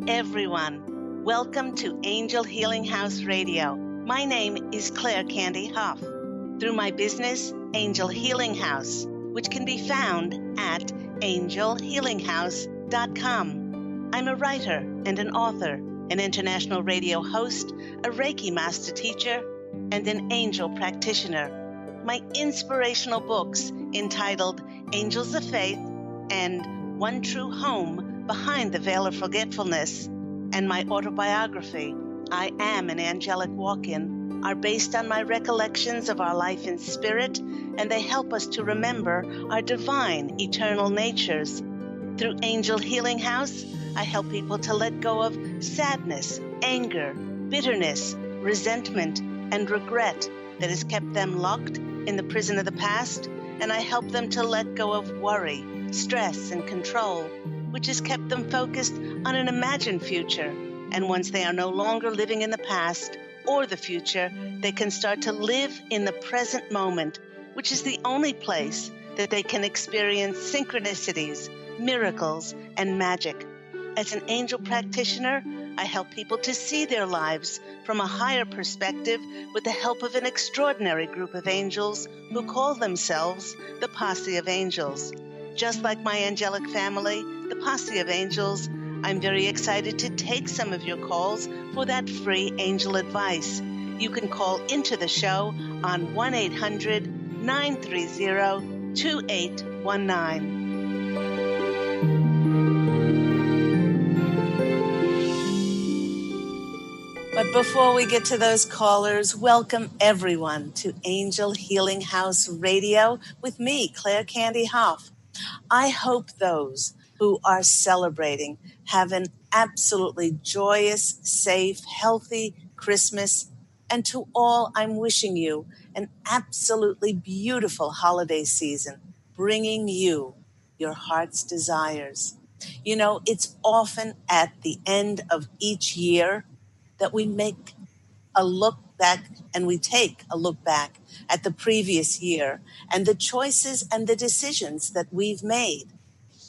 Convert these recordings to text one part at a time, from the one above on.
everyone. Welcome to Angel Healing House Radio. My name is Candy Hough. Through my business, Angel Healing House, which can be found at angelhealinghouse.com. I'm a writer and an author, an international radio host, a Reiki master teacher, and an angel practitioner. My inspirational books entitled Angels of Faith and One True Home Behind the Veil of Forgetfulness, and my autobiography, I Am an Angelic Walk-In, are based on my recollections of our life in spirit, and they help us to remember our divine, eternal natures. Through Angel Healing House, I help people to let go of sadness, anger, bitterness, resentment, and regret that has kept them locked in the prison of the past, and I help them to let go of worry, stress, and control, which has kept them focused on an imagined future. And once they are no longer living in the past or the future, they can start to live in the present moment, which is the only place that they can experience synchronicities, miracles, and magic. As an angel practitioner, I help people to see their lives from a higher perspective with the help of an extraordinary group of angels who call themselves the Posse of Angels. Just like my angelic family, the Posse of Angels, I'm very excited to take some of your calls for that free angel advice. You can call into the show on 1-800-930-2819. But before we get to those callers, welcome everyone to Angel Healing House Radio with me, Candy Hough. I hope those who are celebrating have an absolutely joyous, safe, healthy Christmas. And to all, I'm wishing you an absolutely beautiful holiday season, bringing you your heart's desires. You know, it's often at the end of each year that we make a look back and we take a look back at the previous year and the choices and the decisions that we've made.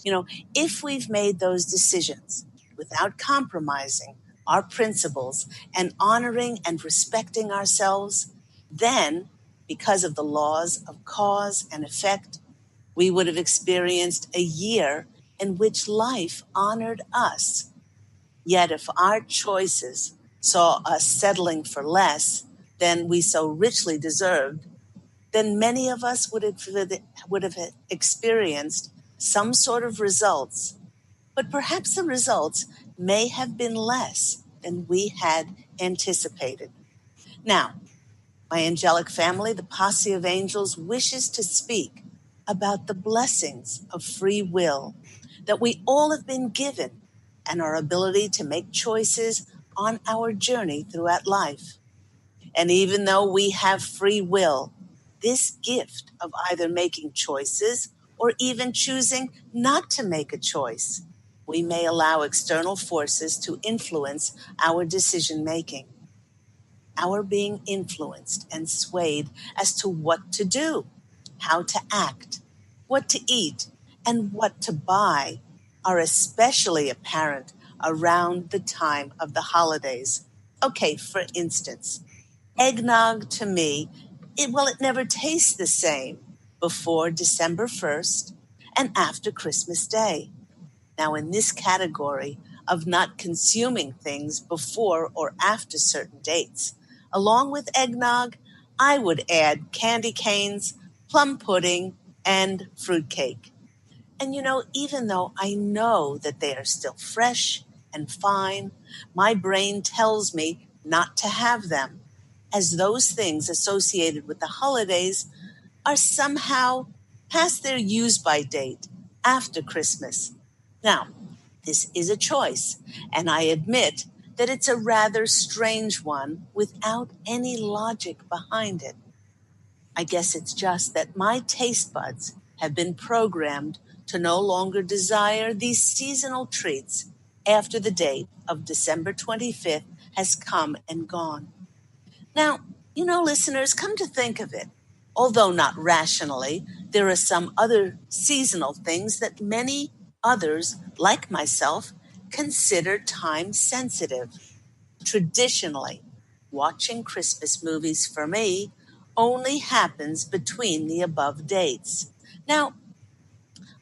You know, if we've made those decisions without compromising our principles and honoring and respecting ourselves, then because of the laws of cause and effect, we would have experienced a year in which life honored us. Yet if our choices saw us settling for less than we so richly deserved, then many of us would have experienced some sort of results. But perhaps the results may have been less than we had anticipated. Now, my angelic family, the Posse of Angels, wishes to speak about the blessings of free will that we all have been given and our ability to make choices on our journey throughout life. And even though we have free will, this gift of either making choices or even choosing not to make a choice, we may allow external forces to influence our decision-making. Our being influenced and swayed as to what to do, how to act, what to eat, and what to buy are especially apparent around the time of the holidays. Okay, for instance, eggnog to me, it never tastes the same before December 1st and after Christmas Day. Now, in this category of not consuming things before or after certain dates, along with eggnog, I would add candy canes, plum pudding, and fruitcake. And you know, even though I know that they are still fresh and fine, my brain tells me not to have them, as those things associated with the holidays are somehow past their use-by date after Christmas. Now, this is a choice, and I admit that it's a rather strange one without any logic behind it. I guess it's just that my taste buds have been programmed to no longer desire these seasonal treats after the date of December 25th has come and gone. Now, you know, listeners, come to think of it, although not rationally, there are some other seasonal things that many others, like myself, considered time sensitive. Traditionally, watching Christmas movies for me only happens between the above dates. Now,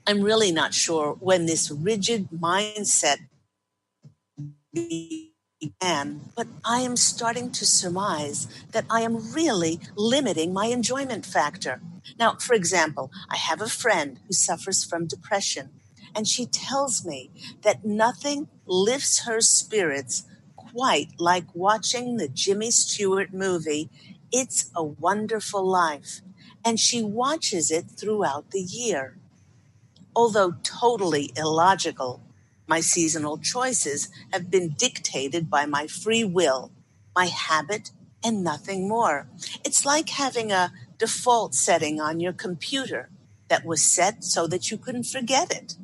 I'm really not sure when this rigid mindset began, but I am starting to surmise that I am really limiting my enjoyment factor. Now, for example, I have a friend who suffers from depression, and she tells me that nothing lifts her spirits quite like watching the Jimmy Stewart movie, It's a Wonderful Life, and she watches it throughout the year. Although totally illogical, my seasonal choices have been dictated by my free will, my habit, and nothing more. It's like having a default setting on your computer that was set so that you couldn't forget it.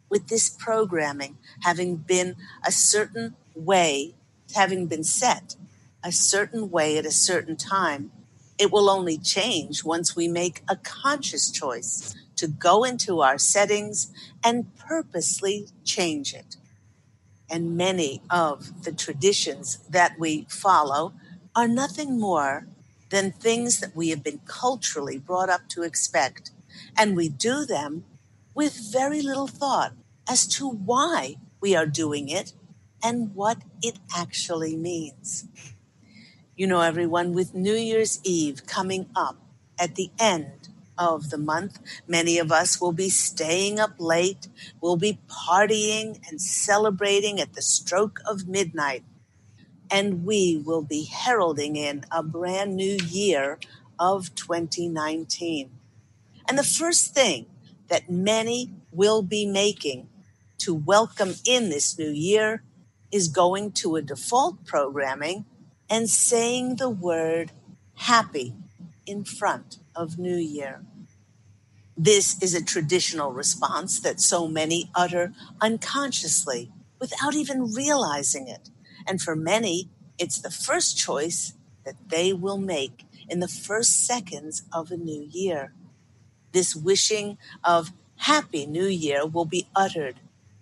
With this programming a certain way, having been set a certain way at a certain time, it will only change once we make a conscious choice to go into our settings and purposely change it. And many of the traditions that we follow are nothing more than things that we have been culturally brought up to expect. And we do them with very little thought as to why we are doing it and what it actually means. You know, everyone, with New Year's Eve coming up at the end of the month, many of us will be staying up late, will be partying and celebrating at the stroke of midnight, and we will be heralding in a brand new year of 2019. And the first thing that many will be making to welcome in this new year is going to a default programming and saying the word happy in front of New Year. This is a traditional response that so many utter unconsciously without even realizing it. And for many, it's the first choice that they will make in the first seconds of a new year. This wishing of Happy New Year will be uttered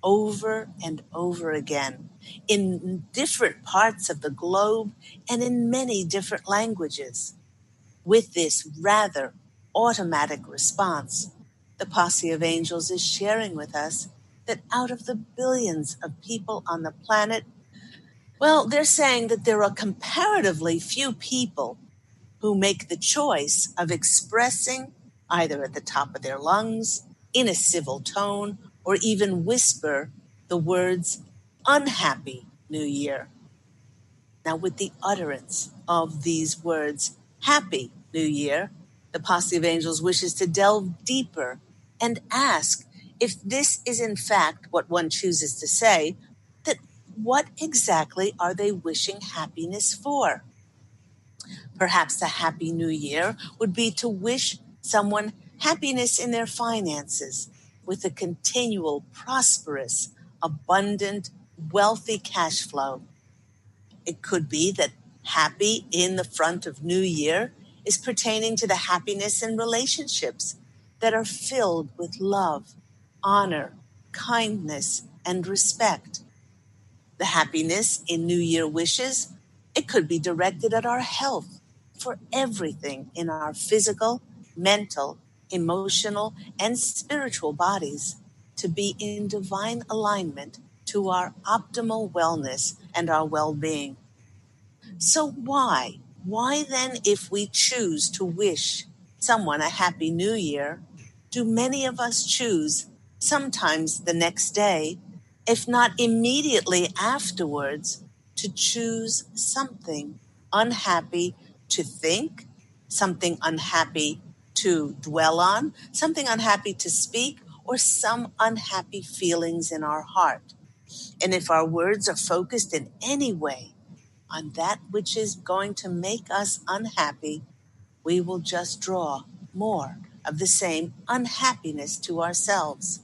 over and over again in different parts of the globe and in many different languages. With this rather automatic response, the Posse of Angels is sharing with us that out of the billions of people on the planet, well, they're saying that there are comparatively few people who make the choice of expressing either at the top of their lungs, in a civil tone, or even whisper the words, Unhappy New Year. Now, with the utterance of these words, Happy New Year, the Posse of Angels wishes to delve deeper and ask if this is in fact what one chooses to say, that what exactly are they wishing happiness for? Perhaps a Happy New Year would be to wish someone happiness in their finances with a continual, prosperous, abundant, wealthy cash flow. It could be that happy in the front of New Year is pertaining to the happiness in relationships that are filled with love, honor, kindness, and respect. The happiness in New Year wishes, it could be directed at our health for everything in our physical, mental, emotional, and spiritual bodies to be in divine alignment to our optimal wellness and our well-being. So why? Why then, if we choose to wish someone a happy new year, do many of us choose sometimes the next day, if not immediately afterwards, to choose something unhappy to think, something unhappy to dwell on, something unhappy to speak, or some unhappy feelings in our heart? And if our words are focused in any way on that which is going to make us unhappy, we will just draw more of the same unhappiness to ourselves.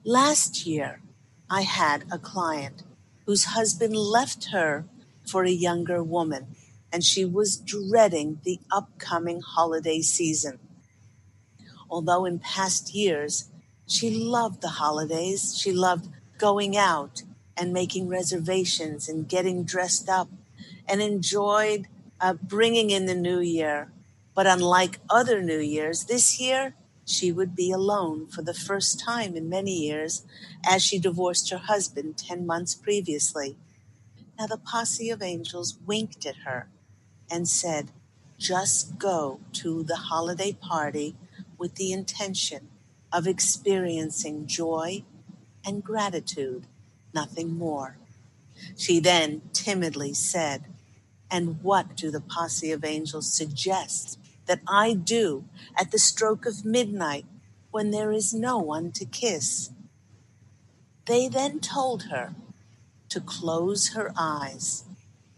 Last year, I had a client whose husband left her for a younger woman, and she was dreading the upcoming holiday season. Although in past years, she loved the holidays, she loved going out and making reservations and getting dressed up, and enjoyed bringing in the new year. But unlike other New Years, this year she would be alone for the first time in many years, as she divorced her husband 10 months previously. Now the Posse of Angels winked at her and said, just go to the holiday party with the intention of experiencing joy and gratitude, nothing more. She then timidly said, and what do the Posse of Angels suggest that I do at the stroke of midnight when there is no one to kiss? They then told her to close her eyes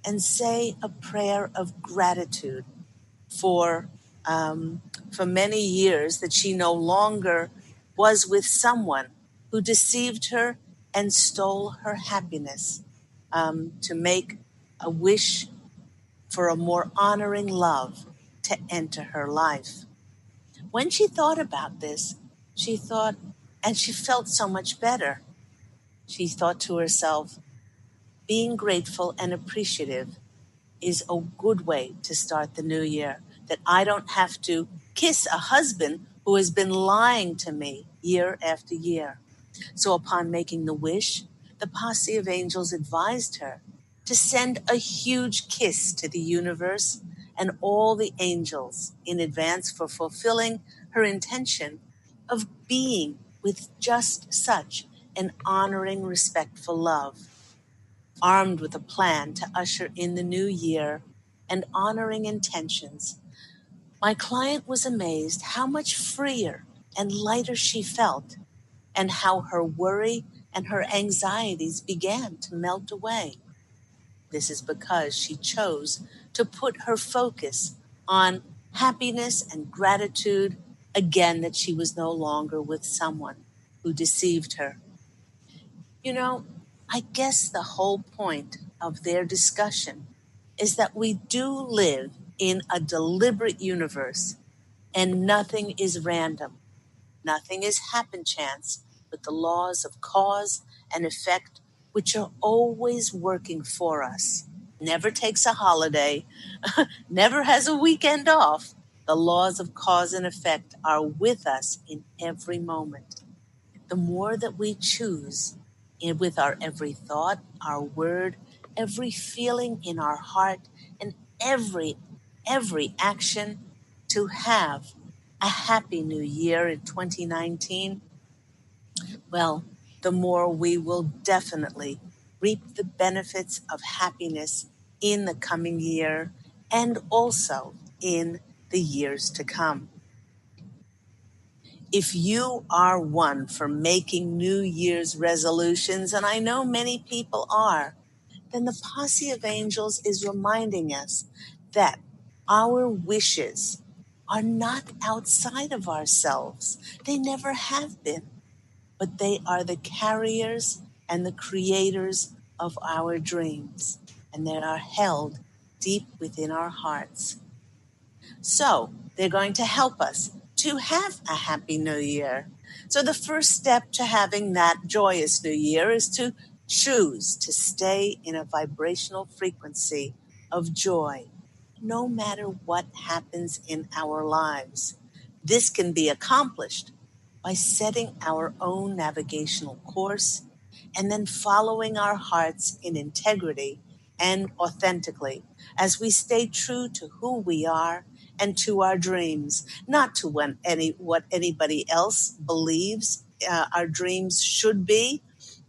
and say a prayer of gratitude for for many years that she no longer was with someone who deceived her and stole her happiness, to make a wish for a more honoring love to enter her life. When she thought about this, she thought, and she felt so much better. She thought to herself, being grateful and appreciative is a good way to start the new year, that I don't have to kiss a husband who has been lying to me year after year. So upon making the wish, the Posse of Angels advised her to send a huge kiss to the universe and all the angels in advance for fulfilling her intention of being with just such an honoring, respectful love. Armed with a plan to usher in the new year and honoring intentions, my client was amazed how much freer and lighter she felt, and how her worry and her anxieties began to melt away. This is because she chose to put her focus on happiness and gratitude, again, that she was no longer with someone who deceived her. You know, I guess the whole point of their discussion is that we do live in a deliberate universe, and nothing is random. Nothing is happen chance, but the laws of cause and effect, which are always working for us. Never takes a holiday, never has a weekend off. The laws of cause and effect are with us in every moment. The more that we choose with our every thought, our word, every feeling in our heart, and every action to have a happy new year in 2019, well, the more we will definitely reap the benefits of happiness in the coming year and also in the years to come. If you are one for making New Year's resolutions, and I know many people are, then the Posse of Angels is reminding us that our wishes are not outside of ourselves. They never have been, but they are the carriers and the creators of our dreams, and they are held deep within our hearts. So they're going to help us to have a happy new year. So the first step to having that joyous new year is to choose to stay in a vibrational frequency of joy, no matter what happens in our lives. This can be accomplished by setting our own navigational course and then following our hearts in integrity and authentically as we stay true to who we are and to our dreams, not to what anybody else believes our dreams should be,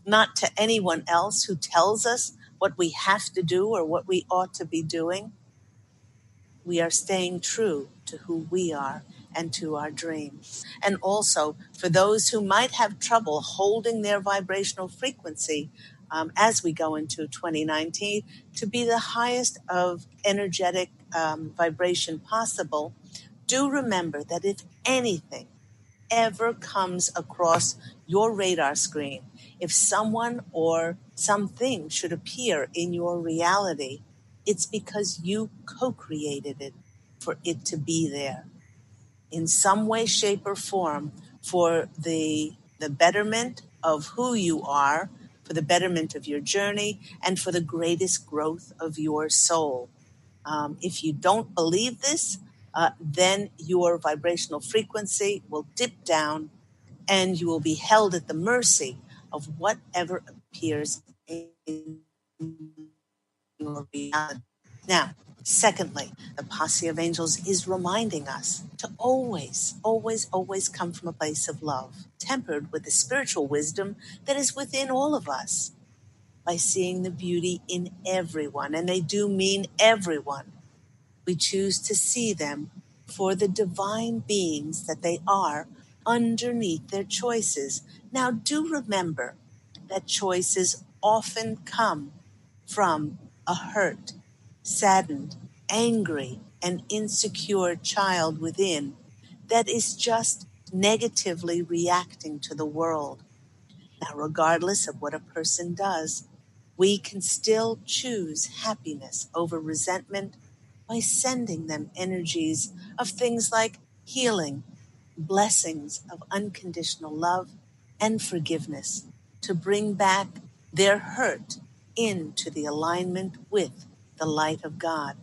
not to anyone else who tells us what we have to do or what we ought to be doing. We are staying true to who we are and to our dreams. And also, for those who might have trouble holding their vibrational frequency as we go into 2019, to be the highest of energetic vibration possible, do remember that if anything ever comes across your radar screen, if someone or something should appear in your reality, it's because you co-created it for it to be there in some way, shape, or form for the betterment of who you are, for the betterment of your journey, and for the greatest growth of your soul. If you don't believe this, then your vibrational frequency will dip down and you will be held at the mercy of whatever appears in your reality. Now, secondly, the Posse of Angels is reminding us to always, always, always come from a place of love, tempered with the spiritual wisdom that is within all of us, by seeing the beauty in everyone, and they do mean everyone. We choose to see them for the divine beings that they are underneath their choices. Now, do remember that choices often come from a hurt, saddened, angry, and insecure child within that is just negatively reacting to the world. Now, regardless of what a person does, we can still choose happiness over resentment by sending them energies of things like healing, blessings of unconditional love, and forgiveness to bring back their hurt into the alignment with the light of God.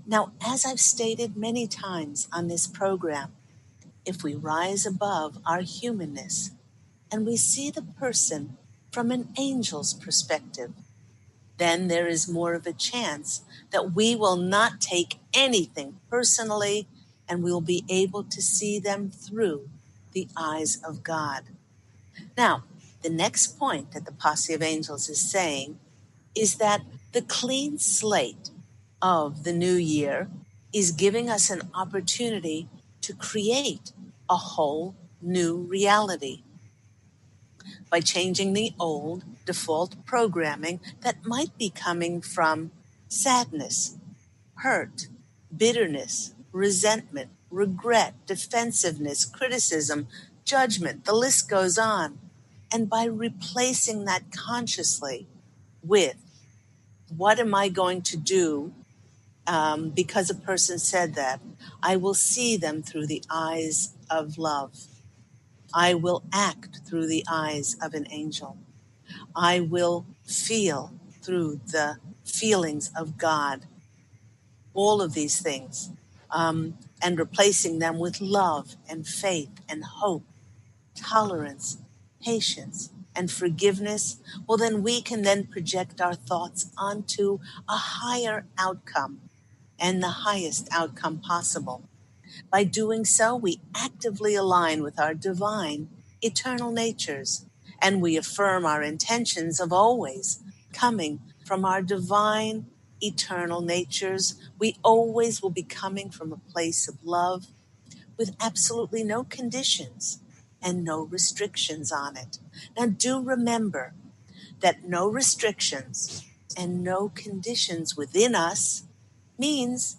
Now, as I've stated many times on this program, if we rise above our humanness and we see the person from an angel's perspective, then there is more of a chance that we will not take anything personally and we'll be able to see them through the eyes of God. Now, the next point that the Posse of Angels is saying is that the clean slate of the new year is giving us an opportunity to create a whole new reality by changing the old default programming that might be coming from sadness, hurt, bitterness, resentment, regret, defensiveness, criticism, judgment. The list goes on. And by replacing that consciously with, what am I going to do because a person said that? I will see them through the eyes of love. I will act through the eyes of an angel. I will feel through the feelings of God. All of these things. And replacing them with love and faith and hope, tolerance, patience, and forgiveness. Well, then we can then project our thoughts onto a higher outcome and the highest outcome possible. By doing so, we actively align with our divine, eternal natures, and we affirm our intentions of always coming from our divine, eternal natures. We always will be coming from a place of love with absolutely no conditions and no restrictions on it. Now, do remember that no restrictions and no conditions within us means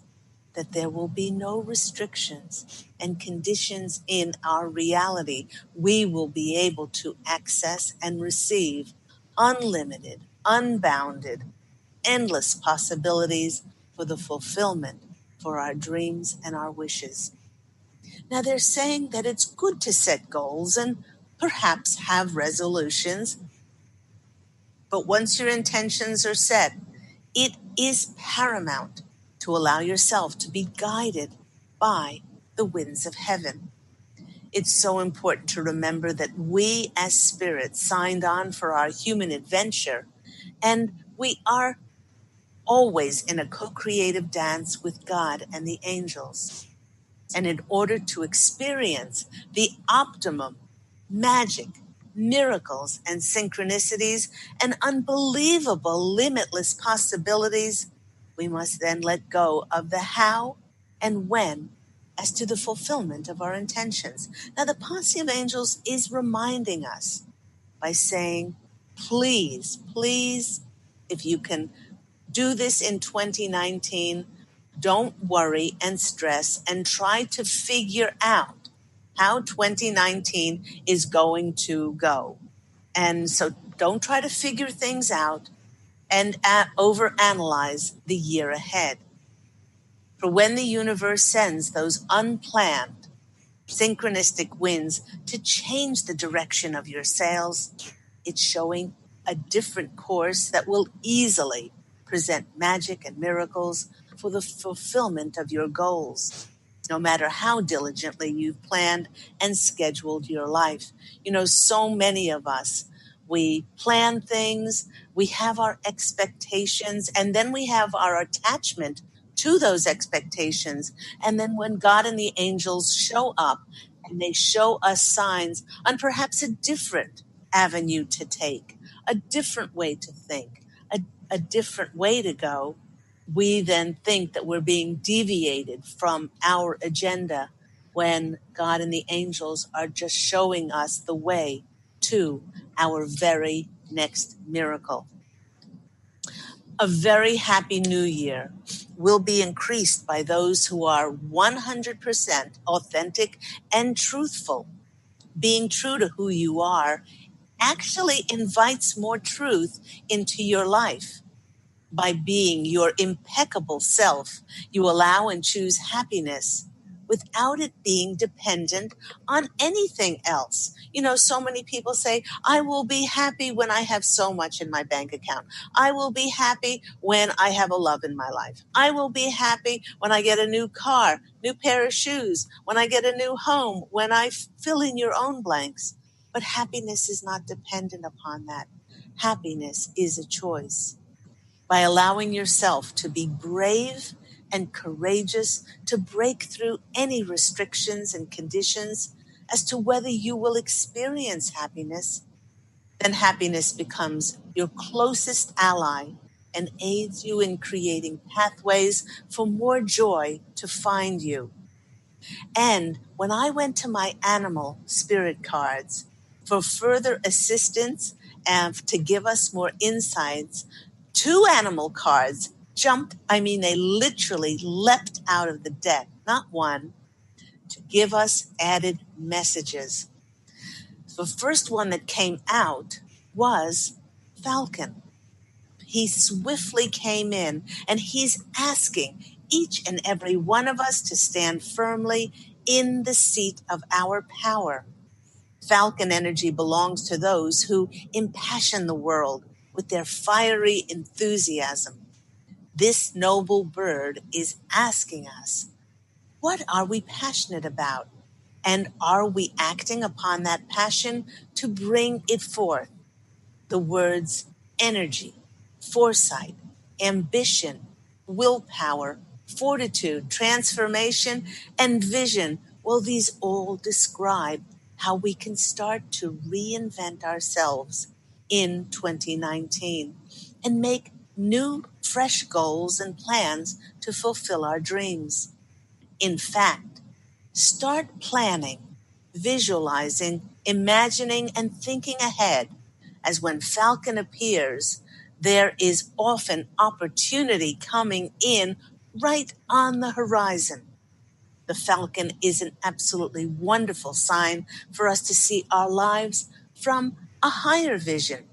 that there will be no restrictions and conditions in our reality. We will be able to access and receive unlimited, unbounded, endless possibilities for the fulfillment for our dreams and our wishes. Now, they're saying that it's good to set goals and perhaps have resolutions, but once your intentions are set, it is paramount to allow yourself to be guided by the winds of heaven. It's so important to remember that we as spirits signed on for our human adventure, and we are always in a co-creative dance with God and the angels. And in order to experience the optimum magic, miracles, and synchronicities, and unbelievable limitless possibilities, we must then let go of the how and when as to the fulfillment of our intentions. Now, the Posse of Angels is reminding us by saying, please, please, if you can do this in 2019, don't worry and stress and try to figure out how 2019 is going to go. And so don't try to figure things out and overanalyze the year ahead. For when the universe sends those unplanned, synchronistic winds to change the direction of your sails, it's showing a different course that will easily present magic and miracles for the fulfillment of your goals, no matter how diligently you've planned and scheduled your life. So many of us, we plan things, we have our expectations, and then we have our attachment to those expectations. And then when God and the angels show up and they show us signs on perhaps a different avenue to take, a different way to think, a different way to go, we then think that we're being deviated from our agenda when God and the angels are just showing us the way to our very next miracle. A very happy new year will be increased by those who are 100% authentic and truthful. Being true to who you are actually invites more truth into your life. By being your impeccable self, you allow and choose happiness without it being dependent on anything else. So many people say, I will be happy when I have so much in my bank account. I will be happy when I have a love in my life. I will be happy when I get a new car, new pair of shoes, when I get a new home, when I fill in your own blanks. But happiness is not dependent upon that. Happiness is a choice. By allowing yourself to be brave and courageous to break through any restrictions and conditions as to whether you will experience happiness, then happiness becomes your closest ally and aids you in creating pathways for more joy to find you. And when I went to my animal spirit cards for further assistance and to give us more insights, 2 animal cards they literally leapt out of the deck, not one, to give us added messages. The first one that came out was Falcon. He swiftly came in and he's asking each and every one of us to stand firmly in the seat of our power. Falcon energy belongs to those who impassion the world with their fiery enthusiasm. This noble bird is asking us, what are we passionate about? And are we acting upon that passion to bring it forth? The words energy, foresight, ambition, willpower, fortitude, transformation, and vision, these all describe how we can start to reinvent ourselves in 2019 and make new, fresh goals and plans to fulfill our dreams. In fact, start planning, visualizing, imagining, and thinking ahead, as when Falcon appears, there is often opportunity coming in right on the horizon. The Falcon is an absolutely wonderful sign for us to see our lives from a higher vision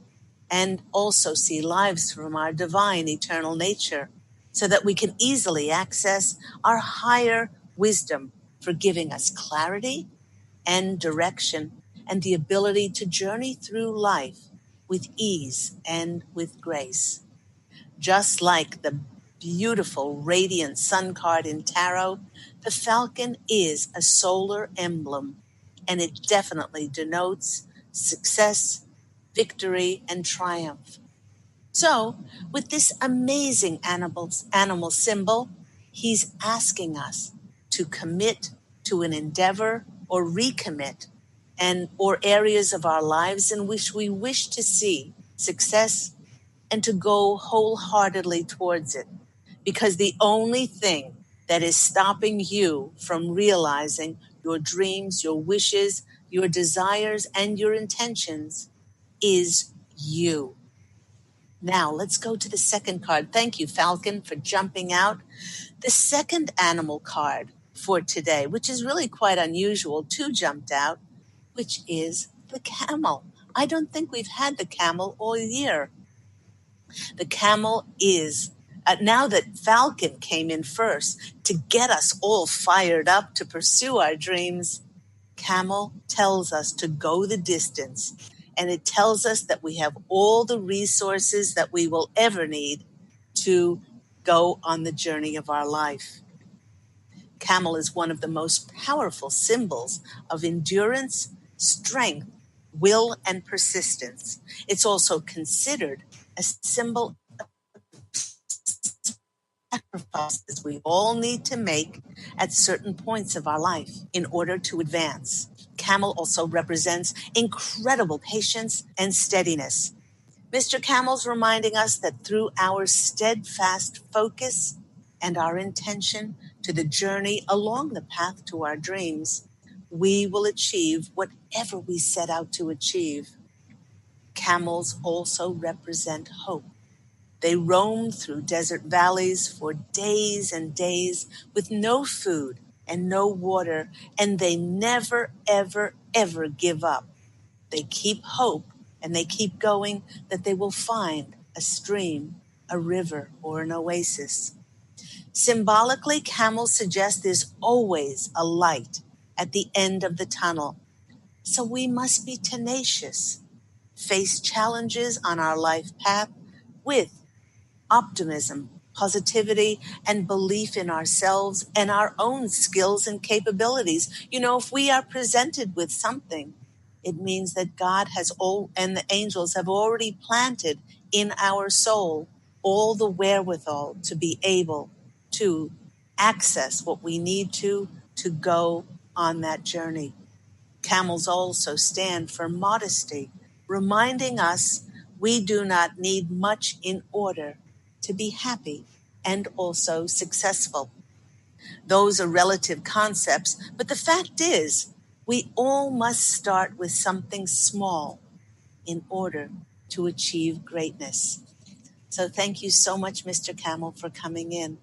and also see lives from our divine eternal nature so that we can easily access our higher wisdom for giving us clarity and direction and the ability to journey through life with ease and with grace. Just like the beautiful radiant sun card in tarot, the Falcon is a solar emblem, and it definitely denotes success, victory, and triumph. So, with this amazing animal symbol, he's asking us to commit to an endeavor or recommit or areas of our lives in which we wish to see success and to go wholeheartedly towards it. Because the only thing that is stopping you from realizing your dreams, your wishes, your desires, and your intentions is you. Now, let's go to the second card. Thank you, Falcon, for jumping out. The second animal card for today, which is really quite unusual, 2 jumped out, which is the camel. I don't think we've had the camel all year. The camel is, now that Falcon came in first to get us all fired up to pursue our dreams, Camel tells us to go the distance and it tells us that we have all the resources that we will ever need to go on the journey of our life. Camel is one of the most powerful symbols of endurance, strength, will, and persistence. It's also considered a symbol of sacrifices we all need to make at certain points of our life in order to advance. Camel also represents incredible patience and steadiness. Mr. Camel's reminding us that through our steadfast focus and our intention to the journey along the path to our dreams, we will achieve whatever we set out to achieve. Camels also represent hope. They roam through desert valleys for days and days with no food and no water, and they never, ever, ever give up. They keep hope and they keep going that they will find a stream, a river, or an oasis. Symbolically, camels suggest there's always a light at the end of the tunnel. So we must be tenacious, face challenges on our life path with optimism, positivity, and belief in ourselves and our own skills and capabilities. You know, if we are presented with something, it means that God has and the angels have already planted in our soul all the wherewithal to be able to access what we need to go on that journey. Camels also stand for modesty, reminding us we do not need much in order to be happy and also successful. Those are relative concepts, but the fact is, we all must start with something small in order to achieve greatness. So thank you so much, Mr. Camel, for coming in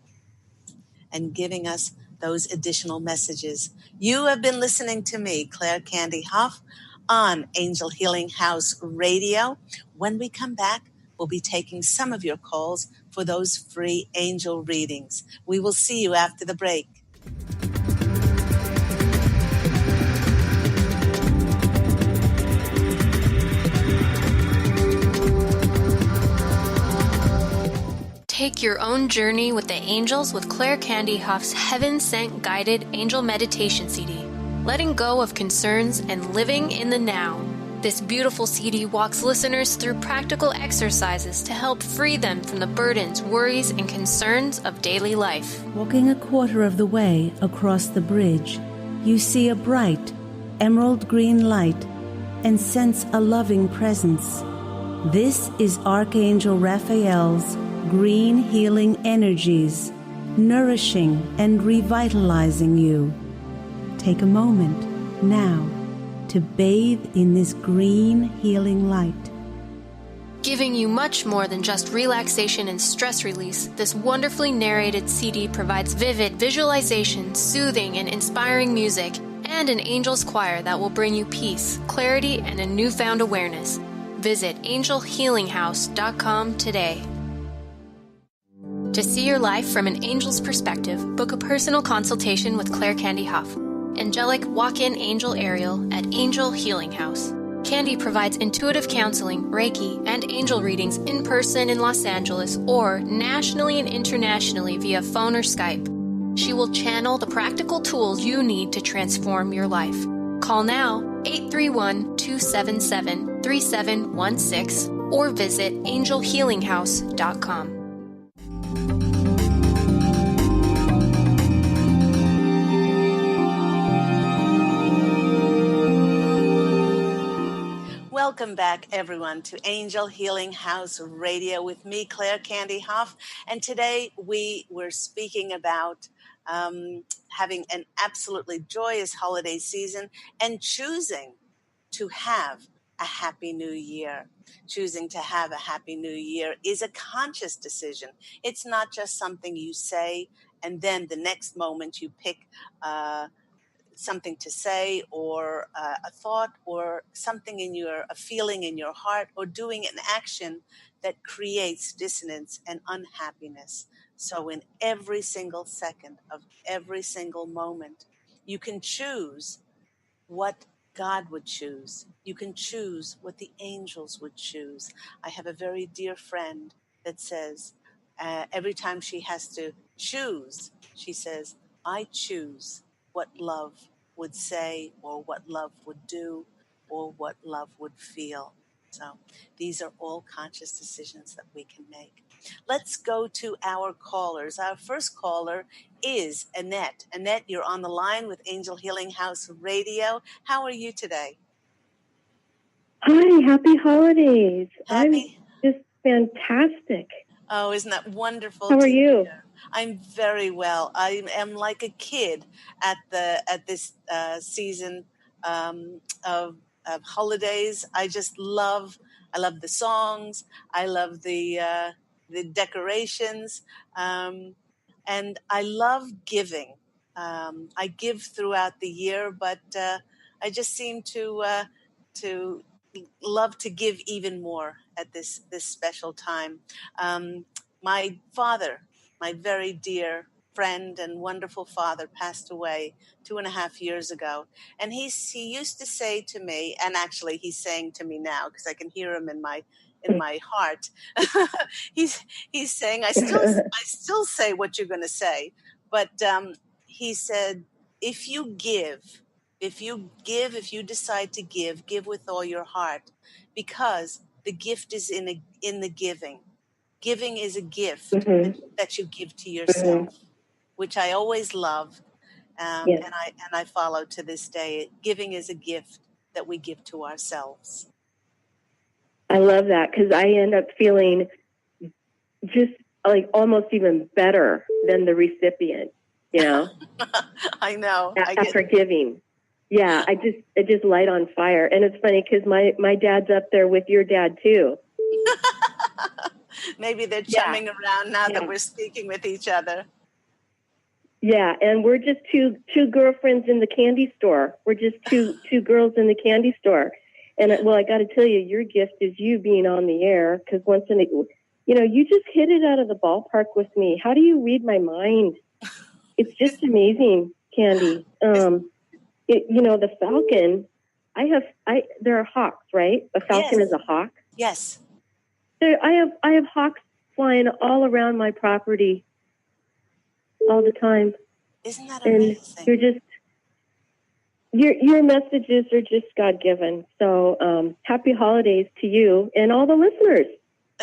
and giving us those additional messages. You have been listening to me, Claire Candy Hough, on Angel Healing House Radio. When we come back, we'll be taking some of your calls for those free angel readings. We will see you after the break. Take your own journey with the angels with Claire Candy Hough's Heaven Sent Guided Angel Meditation CD, Letting Go of Concerns and Living in the Now. This beautiful CD walks listeners through practical exercises to help free them from the burdens, worries, and concerns of daily life. Walking a quarter of the way across the bridge, you see a bright, emerald green light and sense a loving presence. This is Archangel Raphael's green healing energies, nourishing and revitalizing you. Take a moment now to bathe in this green healing light. Giving you much more than just relaxation and stress release, this wonderfully narrated CD provides vivid visualization, soothing and inspiring music, and an angel's choir that will bring you peace, clarity, and a newfound awareness. Visit angelhealinghouse.com today. To see your life from an angel's perspective, book a personal consultation with Claire Candy Hough, angelic walk-in angel Ariel at Angel Healing House. Candy provides intuitive counseling, Reiki, and angel readings in person in Los Angeles or nationally and internationally via phone or Skype. She will channel the practical tools you need to transform your life. Call now 831-277-3716 or visit angelhealinghouse.com. Welcome back, everyone, to Angel Healing House Radio with me, Claire Candy Hough. And today we were speaking about having an absolutely joyous holiday season and choosing to have a happy new year. Choosing to have a happy new year is a conscious decision. It's not just something you say and then the next moment you pick something to say or a thought or something a feeling in your heart or doing an action that creates dissonance and unhappiness. So in every single second of every single moment, you can choose what God would choose. You can choose what the angels would choose. I have a very dear friend that says every time she has to choose, she says, I choose what love would say or what love would do or what love would feel. So these are all conscious decisions that we can make. Let's go to our callers. Our first caller is Annette. Annette, you're on the line with Angel Healing House Radio. How are you today? Hi, happy holidays. Happy? I'm just fantastic. Oh, isn't that wonderful? How are you? Hear? I'm very well. I am like a kid at this season of holidays. I love the songs. I love the decorations, and I love giving. I give throughout the year, but I just seem to love to give even more at this special time. My father, my very dear friend and wonderful father, passed away 2.5 years ago, and he used to say to me, and actually he's saying to me now because I can hear him in my heart. he's saying, I still say what you're going to say, but he said, if you decide to give with all your heart, because the gift is in the giving. Giving is a gift that you give to yourself, which I always love, Yes. and I follow to this day. Giving is a gift that we give to ourselves. I love that because I end up feeling just like almost even better than the recipient, you know? I know. After giving. Yeah, I just light on fire. And it's funny because my dad's up there with your dad too. Maybe they're chumming around now that we're speaking with each other. Yeah, and we're just two girlfriends in the candy store. We're just two girls in the candy store. And well, I got to tell you, your gift is you being on the air because you just hit it out of the ballpark with me. How do you read my mind? It's just amazing, Candy. The falcon. There are hawks, right? A falcon is a hawk. Yes. I have hawks flying all around my property all the time. Isn't that amazing? And your messages are just God-given. So happy holidays to you and all the listeners.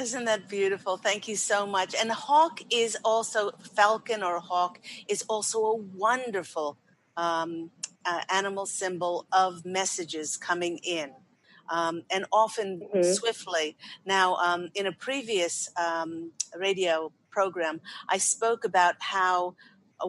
Isn't that beautiful? Thank you so much. And hawk is also, falcon or hawk is also a wonderful animal symbol of messages coming in. And often swiftly. Now, in a previous radio program, I spoke about how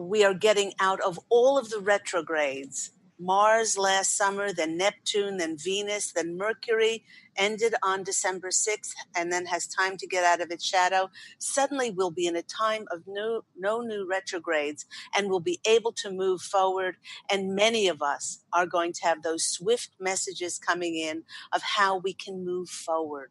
we are getting out of all of the retrogrades. Mars last summer, then Neptune, then Venus, then Mercury ended on December 6th and then has time to get out of its shadow. Suddenly we'll be in a time of no new retrogrades and we'll be able to move forward. And many of us are going to have those swift messages coming in of how we can move forward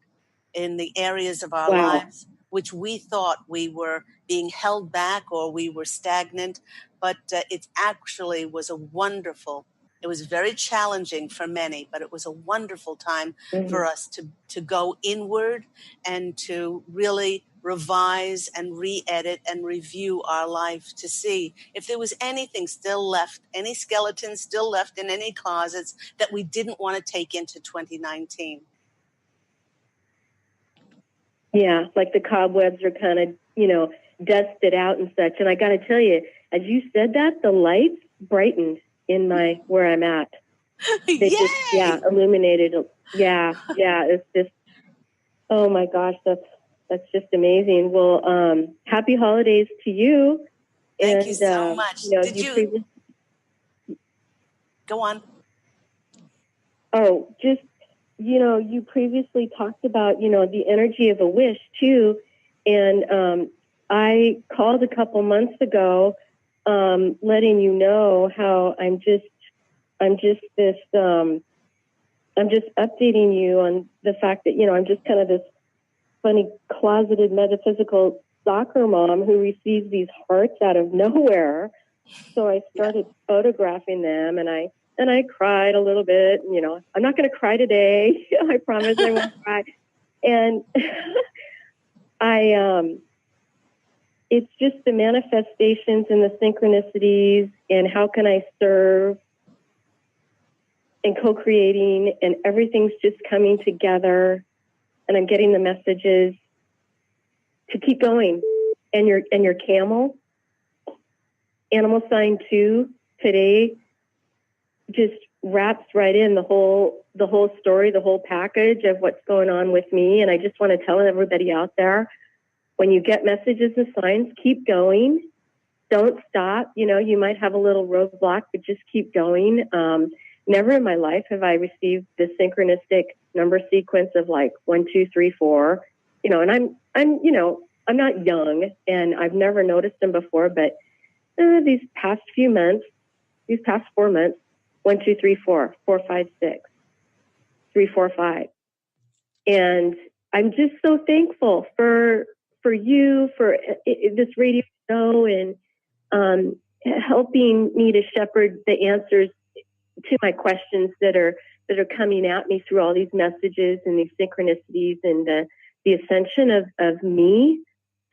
in the areas of our lives which we thought we were being held back or we were stagnant. But it actually was it was very challenging for many, but it was a wonderful time for us to go inward and to really revise and re-edit and review our life to see if there was anything still left, any skeletons still left in any closets that we didn't want to take into 2019. Yeah, like the cobwebs are kind of, dusted out and such. And I got to tell you, as you said that, the lights brightened in where I'm at. They just, illuminated. Yeah, it's just, oh my gosh, that's just amazing. Well, happy holidays to you. Thank you so much. Did you go on? Oh, just, you previously talked about, the energy of a wish too. And I called a couple months ago, letting you know how I'm just updating you on the fact that, I'm just kind of this funny closeted metaphysical soccer mom who receives these hearts out of nowhere. So I started photographing them and I and I cried a little bit. You know, I'm not going to cry today. I promise I won't cry. And it's just the manifestations and the synchronicities and how can I serve and co-creating, and everything's just coming together, and I'm getting the messages to keep going. And your camel, animal sign 2 today, just wraps right in the whole story, the whole package of what's going on with me. And I just want to tell everybody out there, when you get messages and signs, keep going. Don't stop. You know, you might have a little roadblock, but just keep going. Never in my life have I received the synchronistic number sequence of like 1, 2, 3, 4. You know, and I'm you know, I'm not young, and I've never noticed them before. But these past 4 months, 1, 2, 3, 4, 4, 5, 6, 3, 4, 5, and I'm just so thankful for you, for this radio show, and helping me to shepherd the answers to my questions that are coming at me through all these messages and these synchronicities and the ascension of me,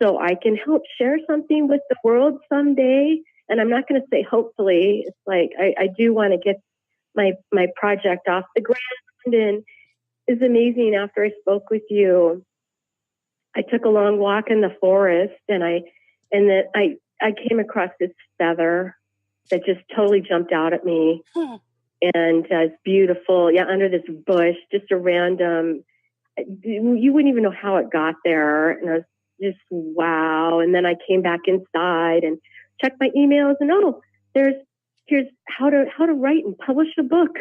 so I can help share something with the world someday. And I'm not going to say hopefully. It's like I do want to get my project off the ground. And it's amazing. After I spoke with you, I took a long walk in the forest, and I came across this feather that just totally jumped out at me. And it's beautiful. Yeah, under this bush, just a random, you wouldn't even know how it got there. And I was just, wow. And then I came back inside and checked my emails, and here's how to write and publish a book,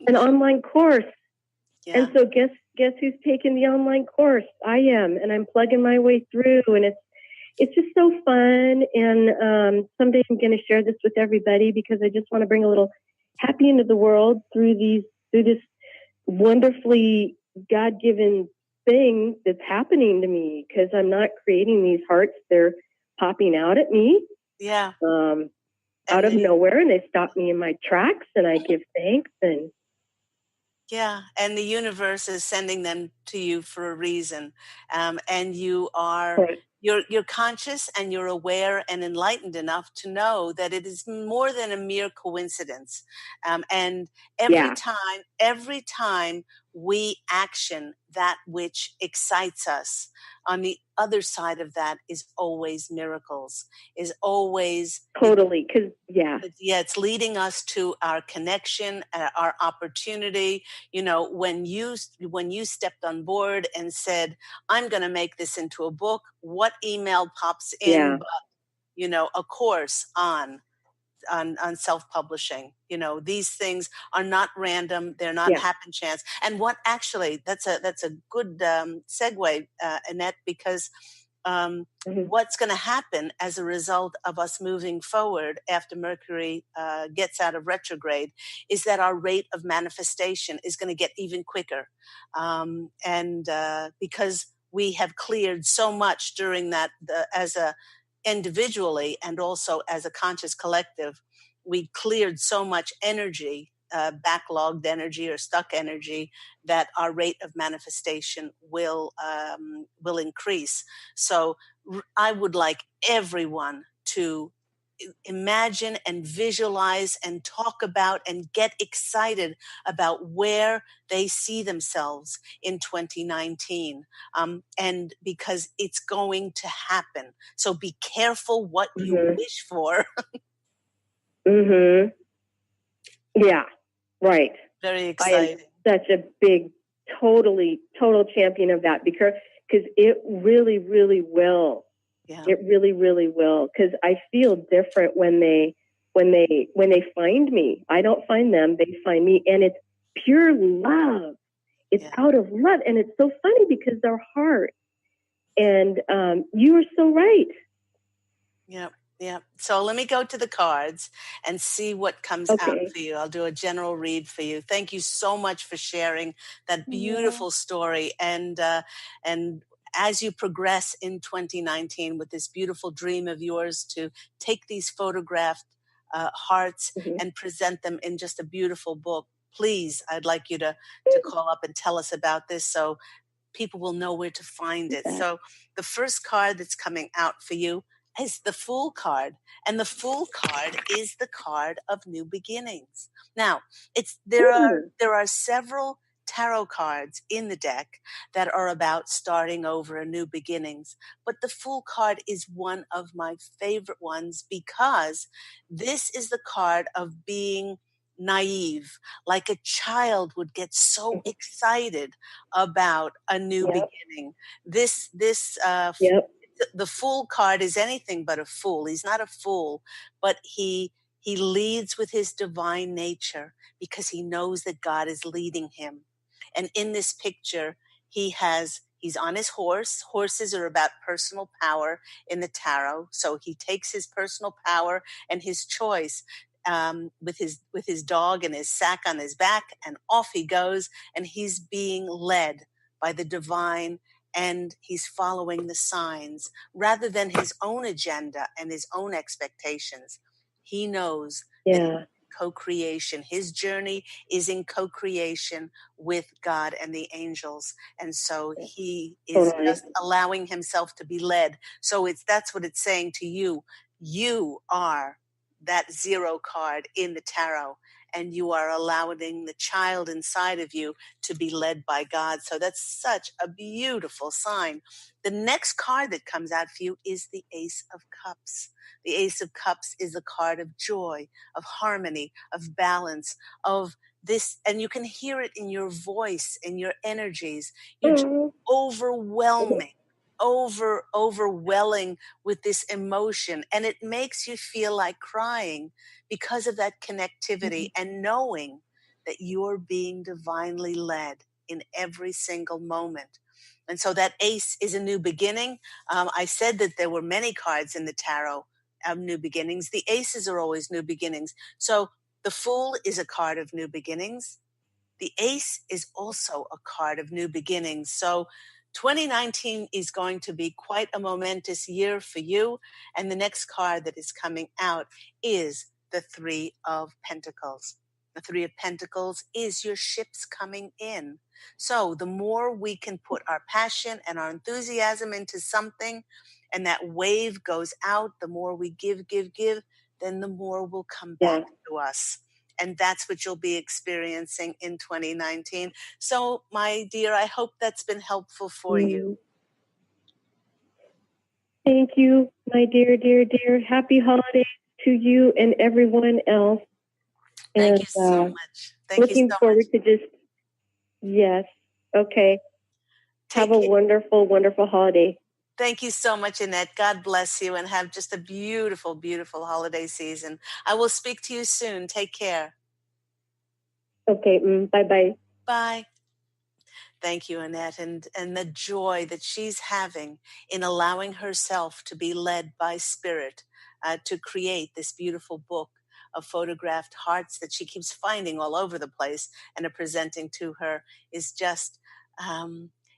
an online course. Yeah. And so guess who's taking the online course? I am, and I'm plugging my way through, and it's just so fun. And someday I'm going to share this with everybody, because I just want to bring a little happy into the world through this wonderfully God-given thing that's happening to me, because I'm not creating these hearts. They're popping out at me. Yeah. Out of nowhere, and they stop me in my tracks, and I give thanks. And yeah, and the universe is sending them to you for a reason, and you are you're conscious, and you're aware and enlightened enough to know that it is more than a mere coincidence. And every time we action that which excites us, on the other side of that is always miracles, is always totally, because it's leading us to our connection, our opportunity. You know, when you stepped on board and said, I'm going to make this into a book, what email pops in but, you know, a course on self-publishing? You know, these things are not random. They're not happen chance. And what actually, that's a good segue, Annette, because what's going to happen as a result of us moving forward after Mercury gets out of retrograde is that our rate of manifestation is going to get even quicker. Because we have cleared so much during that, as a individually and also as a conscious collective, we cleared so much energy, backlogged energy or stuck energy, that our rate of manifestation will increase. So I would like everyone to imagine and visualize and talk about and get excited about where they see themselves in 2019. And because it's going to happen. So be careful what you wish for. Yeah, right. Very exciting. I am such a big, total champion of that, because it really, really will. Yeah. It really, really will. Because I feel different when they find me. I don't find them; they find me, and it's pure love. It's out of love, and it's so funny because they're heart. And you are so right. Yep. Yeah. So let me go to the cards and see what comes out for you. I'll do a general read for you. Thank you so much for sharing that beautiful story. And as you progress in 2019 with this beautiful dream of yours to take these photographed hearts and present them in just a beautiful book. Please, I'd like you to call up and tell us about this so people will know where to find it. So the first card that's coming out for you is the Fool card. And the Fool card is the card of new beginnings. Now, there are several tarot cards in the deck that are about starting over and new beginnings. But the Fool card is one of my favorite ones because this is the card of being naive, like a child would get so excited about a new beginning. The Fool card is anything but a fool. He's not a fool, but he leads with his divine nature because he knows that God is leading him. And in this picture, he's on his horse. Horses are about personal power in the tarot. So he takes his personal power and his choice with his dog and his sack on his back, and off he goes, and he's being led by the divine, and he's following the signs rather than his own agenda and his own expectations. He knows that co-creation, his journey is in co-creation with God and the angels, and so he is just allowing himself to be led. So that's what it's saying to you. You are that 0 card in the tarot, and you are allowing the child inside of you to be led by God. So that's such a beautiful sign. The next card that comes out for you is the Ace of Cups. The Ace of Cups is a card of joy, of harmony, of balance, of this, and you can hear it in your voice, in your energies. You're just overwhelming with this emotion, and it makes you feel like crying because of that connectivity and knowing that you're being divinely led in every single moment. And so that ace is a new beginning. I said that there were many cards in the tarot of new beginnings. The aces are always new beginnings. So the Fool is a card of new beginnings. The ace is also a card of new beginnings. So 2019 is going to be quite a momentous year for you. And the next card that is coming out is the Three of Pentacles. The Three of Pentacles is your ships coming in. So the more we can put our passion and our enthusiasm into something, and that wave goes out, the more we give, then the more will come back to us. And that's what you'll be experiencing in 2019. So, my dear, I hope that's been helpful for you. Thank you, my dear. Happy holidays to you and everyone else. Thank you so much. Looking forward to just, okay. Have a wonderful, wonderful holiday. Thank you so much, Annette. God bless you, and have just a beautiful, beautiful holiday season. I will speak to you soon. Take care. Okay, bye-bye. Bye. Thank you, Annette, and the joy that she's having in allowing herself to be led by spirit to create this beautiful book of photographed hearts that she keeps finding all over the place and are presenting to her is just,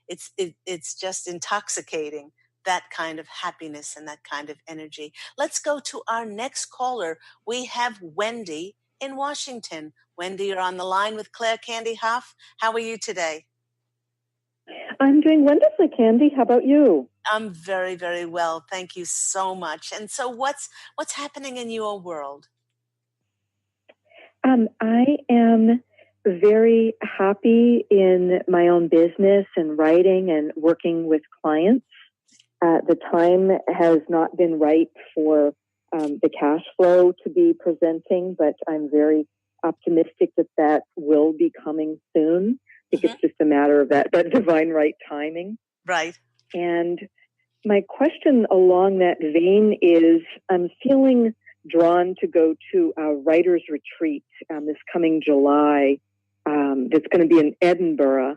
it's just intoxicating, that kind of happiness and that kind of energy. Let's go to our next caller. We have Wendy in Washington. Wendy, you're on the line with Claire Candy Hough. How are you today? I'm doing wonderfully, Candy. How about you? I'm very, very well. Thank you so much. And so what's happening in your world? I am very happy in my own business and writing and working with clients. The time has not been right for the cash flow to be presenting, but I'm very optimistic that will be coming soon. I think it's just a matter of that divine right timing. Right. And my question along that vein is, I'm feeling drawn to go to a writer's retreat this coming July. That's going to be in Edinburgh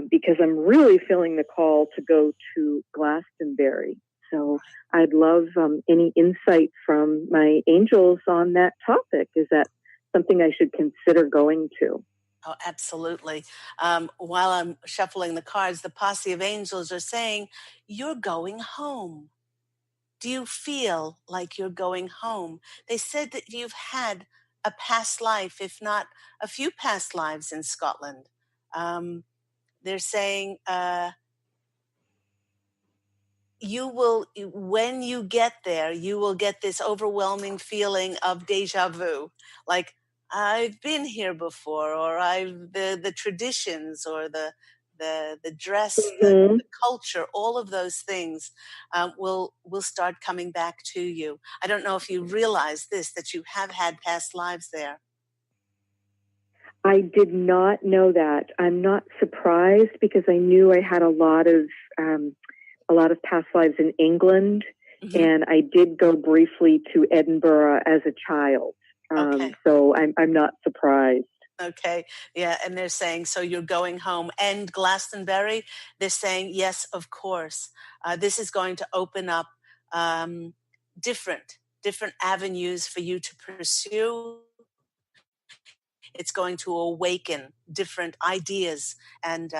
because I'm really feeling the call to go to Glastonbury. So I'd love any insight from my angels on that topic. Is that something I should consider going to? Oh, absolutely. While I'm shuffling the cards, the Posse of Angels are saying, you're going home Do you feel like you're going home? They said that you've had a past life, if not a few past lives in Scotland. They're saying you will, when you get there, you will get this overwhelming feeling of deja vu, like I've been here before, or the traditions, or the dress, the culture, all of those things will start coming back to you. I don't know if you realize this, that you have had past lives there. I did not know that. I'm not surprised, because I knew I had a lot of past lives in England, and I did go briefly to Edinburgh as a child. So I'm not surprised. Okay. Yeah. And they're saying, so you're going home. And Glastonbury, they're saying, yes, of course. This is going to open up different avenues for you to pursue. It's going to awaken different ideas and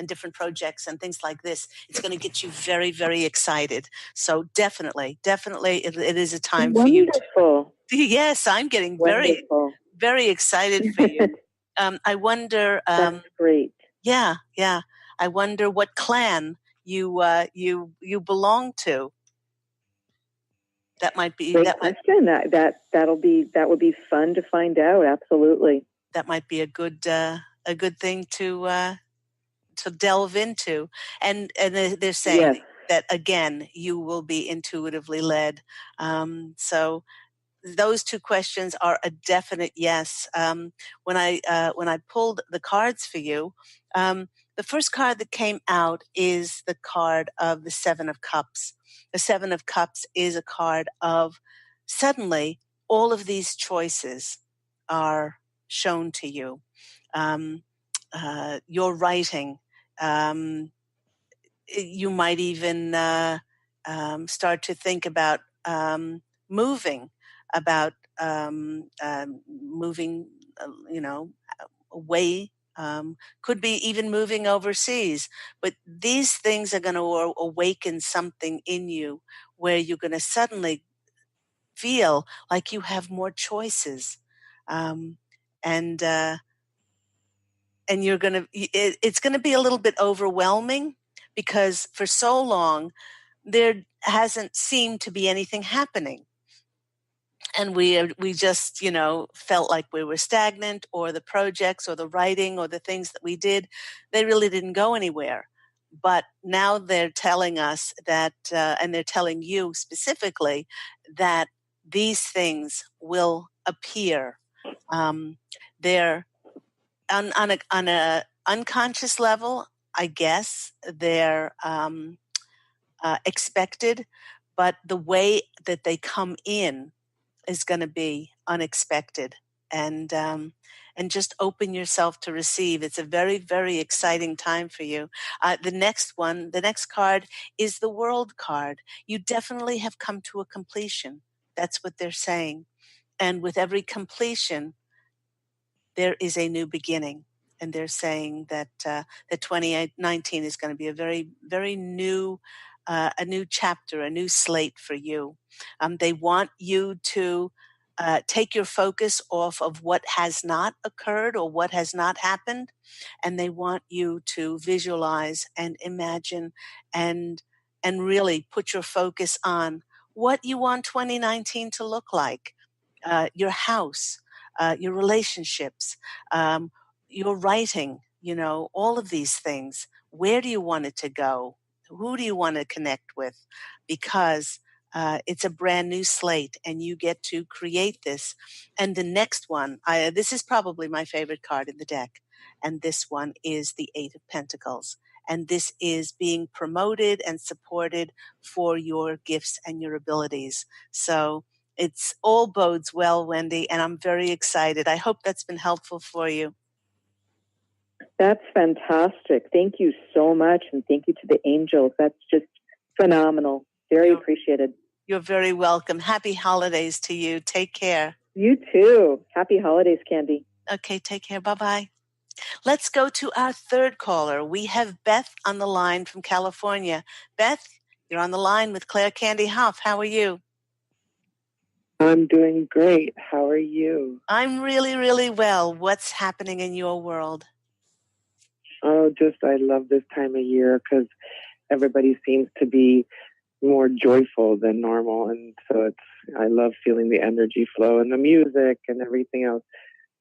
different projects and things like this. It's going to get you very, very excited. So definitely, it is a time for you to. Yes, I'm getting very, very excited for you. I wonder. That's great. Yeah. I wonder what clan you belong to. That might be great question. That would be fun to find out. Absolutely. That might be a good thing to delve into, and they're saying that again, you will be intuitively led. So those two questions are a definite yes. When I pulled the cards for you, the first card that came out is the card of the Seven of Cups. The Seven of Cups is a card of suddenly all of these choices are shown to you. Your writing. You might even start to think about moving, moving, away. Could be even moving overseas. But these things are going to awaken something in you where you're going to suddenly feel like you have more choices. And you're going to, it's going to be a little bit overwhelming, because for so long there hasn't seemed to be anything happening. And we just, felt like we were stagnant, or the projects or the writing or the things that we did, they really didn't go anywhere. But now they're telling us that, and they're telling you specifically, that these things will appear. They're on a unconscious level, I guess they're expected, but the way that they come in is going to be unexpected, and just open yourself to receive. It's a very, very exciting time for you. The next card is the World card. You definitely have come to a completion. That's what they're saying. And with every completion, there is a new beginning. And they're saying that 2019 is going to be a very, very new, a new chapter, a new slate for you. They want you to take your focus off of what has not occurred or what has not happened, and they want you to visualize and imagine and really put your focus on what you want 2019 to look like. Your house, your relationships, your writing, all of these things. Where do you want it to go? Who do you want to connect with? Because it's a brand new slate, and you get to create this. And the next one, this is probably my favorite card in the deck, and this one is the Eight of Pentacles. And this is being promoted and supported for your gifts and your abilities. So it's all bodes well, Wendy, and I'm very excited. I hope that's been helpful for you. That's fantastic. Thank you so much, and thank you to the angels. That's just phenomenal. Very appreciated. You're very welcome. Happy holidays to you. Take care. You too. Happy holidays, Candy. Okay, take care. Bye-bye. Let's go to our third caller. We have Beth on the line from California. Beth, You're on the line with Claire Candy Hough. How are you? I'm doing great. How are you? I'm really, really well. What's happening in your world? Oh, I love this time of year because everybody seems to be more joyful than normal. And so I love feeling the energy flow and the music and everything else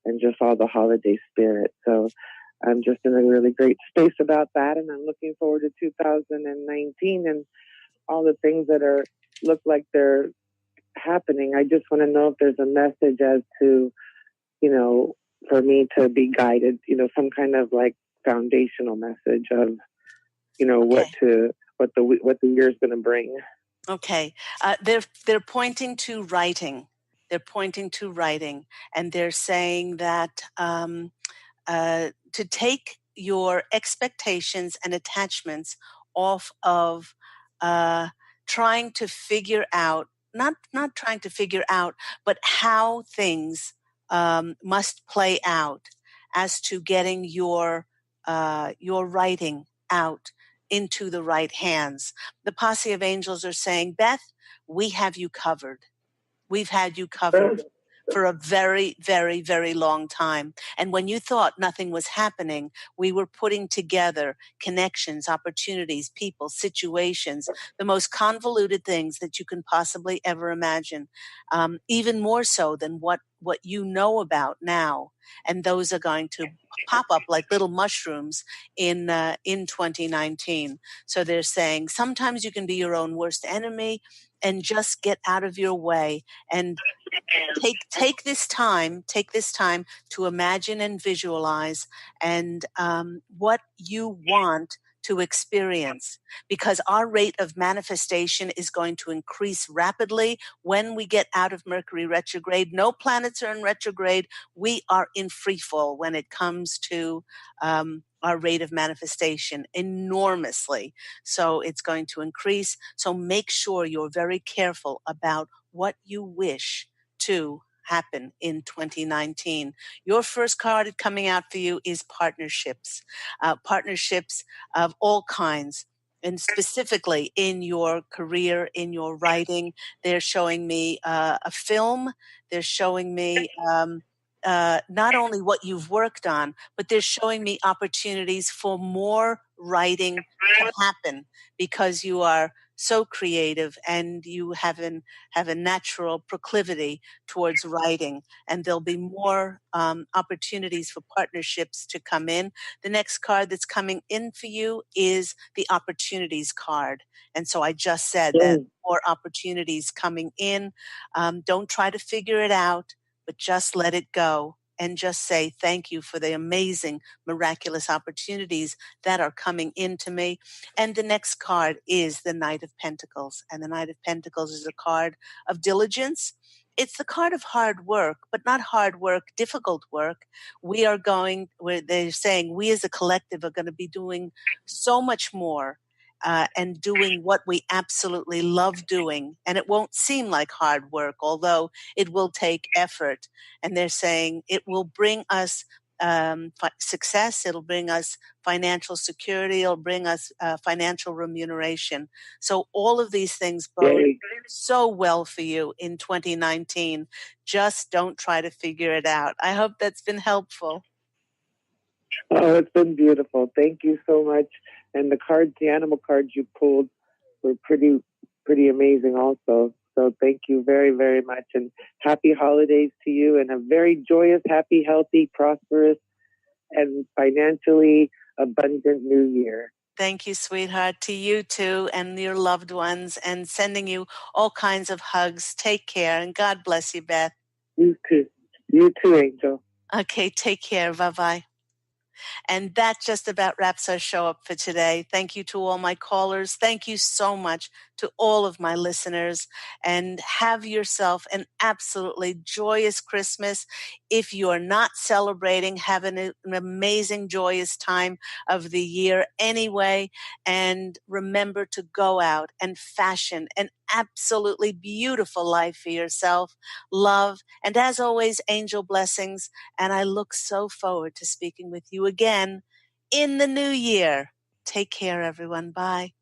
and just all the holiday spirit. So I'm just in a really great space about that. And I'm looking forward to 2019 and all the things that look like they're happening. I just want to know if there's a message as to, for me to be guided, some kind of like foundational message of, Okay. what the year's going to bring. Okay. They're pointing to writing. They're pointing to writing, and they're saying that to take your expectations and attachments off of trying to figure out, not trying to figure out, but how things must play out as to getting your writing out into the right hands. The Posse of Angels are saying, Beth, we have you covered. We've had you covered for a very, very, very long time. And when you thought nothing was happening, we were putting together connections, opportunities, people, situations, the most convoluted things that you can possibly ever imagine, even more so than what you know about now. And those are going to pop up like little mushrooms in 2019. So they're saying sometimes you can be your own worst enemy and just get out of your way and take this time to imagine and visualize and what you want to experience, because our rate of manifestation is going to increase rapidly when we get out of Mercury retrograde. No planets are in retrograde. We are in free fall when it comes to our rate of manifestation enormously. So it's going to increase. So make sure you're very careful about what you wish to happen in 2019. Your first card coming out for you is partnerships, partnerships of all kinds. And specifically in your career, in your writing, they're showing me a film. They're showing me not only what you've worked on, but they're showing me opportunities for more writing to happen because you are so creative and you have a natural proclivity towards writing, and there'll be more opportunities for partnerships to come in. The next card that's coming in for you is the opportunities card. And so I just said that more opportunities coming in. Don't try to figure it out, but just let it go and just say thank you for the amazing, miraculous opportunities that are coming into me. And the next card is the Knight of Pentacles. And the Knight of Pentacles is a card of diligence. It's the card of hard work, but not hard work, difficult work. They're saying we as a collective are going to be doing so much more and doing what we absolutely love doing. And it won't seem like hard work, although it will take effort. And they're saying it will bring us success. It'll bring us financial security. It'll bring us financial remuneration. So all of these things bode so well for you in 2019. Just don't try to figure it out. I hope that's been helpful. Oh, it's been beautiful. Thank you so much. And the animal cards you pulled were pretty amazing also. So thank you very, very much. And happy holidays to you and a very joyous, happy, healthy, prosperous, and financially abundant new year. Thank you, sweetheart. To you too and your loved ones, and sending you all kinds of hugs. Take care and God bless you, Beth. You too. You too, Angel. Okay, take care. Bye-bye. And that just about wraps our show up for today. Thank you to all my callers. Thank you so much to all of my listeners. And have yourself an absolutely joyous Christmas. If you're not celebrating, have an amazing, joyous time of the year anyway. And remember to go out and fashion an absolutely beautiful life for yourself. Love. And as always, angel blessings. And I look so forward to speaking with you again in the new year. Take care, everyone. Bye.